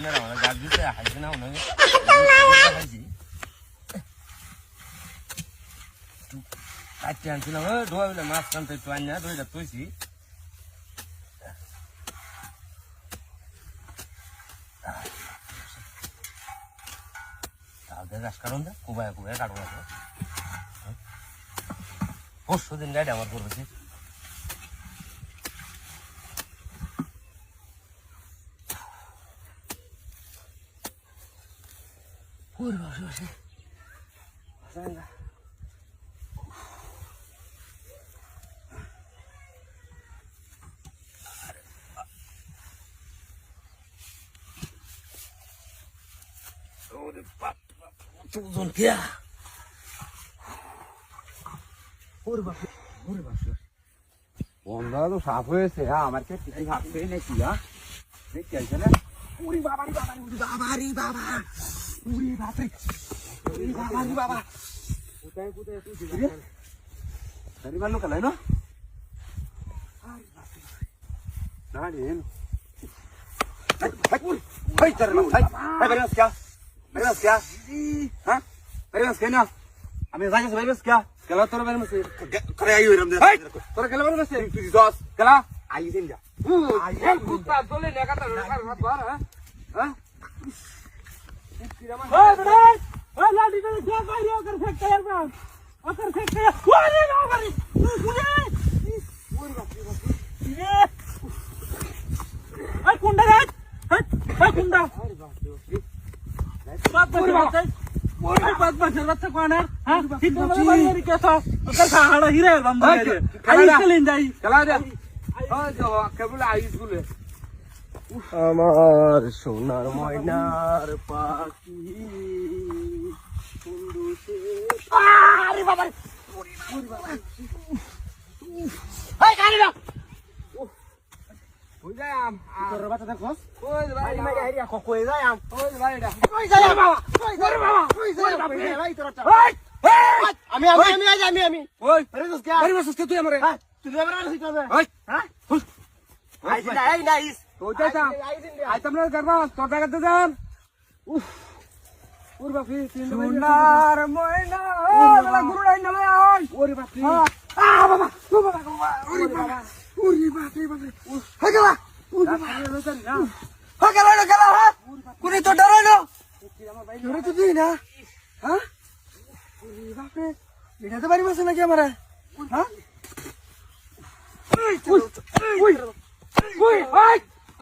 না আমরা গাছ দিতে হাইছে না ওনাকে খাইছি কাটতে আনছিলাম ধোয়া মাছ টানতে একটু আন না ধরে তৈছি গাছ কাটুন না কুবায় কুবায় কাটবো পরশু দিন গাড়ি আমার করবেছি ওজন কে বন্ধা তো সাফ হয়েছে হ্যাঁ আমার কে কিছু ভাবছেই নাকি হ্যাঁ দেখতে আসছে না উড়ি বাবারি বাবারি উড়ি বাবারি বাবা উড়ি বাবারি উড়ি বাবারি বাবা কোথায় কোথায় তুই দিলে দাঁড়ি বানো কালাই না আরে বাপ দাঁড়ি এনো হাই চল না হাই হাই বেরাস क्या বেরাস क्या हां বেরাস क्या ना আমি যাইছ বেরাস क्या কেলা তোর বেরাস করে আইও এরম দে তোর কেলা বেরাস তুই দস কেলা আই দিন যা আই কুত্তা দলে নেকাটা রাখার বার হ্যাঁ হ্যাঁ ওই বড় ওই লাডি তে क्या कर रहे हो कर फेंक यार बा कर फेंक ओरे ना मारी मुझे ओरे बाप रे ये ए कुंडा रे ए कुंडा अरे बाप रे बाप रे बाप ओरे बात बचर बच्चा कौन है हां ठीक है मेरी कैसा कर खाड़ा हिरे बम दे आई चलें जाई चला दे हां जो केबल आई स्कूल আমার সোনার ময়নার পাখি আরে বাবা ওরে বাবা এই কানি না ওই যাই আম তোর বাচ্চা দেখছস ওই ভাই মাই হারিয়া কই যাই আম ওই ভাই এটা কই যাই বাবা কই যাই বাবা কই যাই বাবা ভাই তোর বাচ্চা ওই আমি ওই বেরিস কে বেরিস কে তুই আমারে হ্যাঁ তুই আমারে আসিস না ওই হ্যাঁ আইস না আই নাইস তো যাইতাম আইতাম না করবা তোর জায়গাতে যান উফ ওরে বাপ রে সোনার ময়না ওলা গুরু নাই না আয় ওরে বাপ রে আ বাবা ও বাবা ওরে বাবা ওরে বাপ রে বাপ রে হাগলা ওরে বাবা হাগলা না গলা হ্যাঁ কোনি তো ডরে না ডরে তো তুই না হ্যাঁ ওরে বাপ রে এটা তো বাড়ি বসে নাকি আমারে হ্যাঁ ওই ওই ওই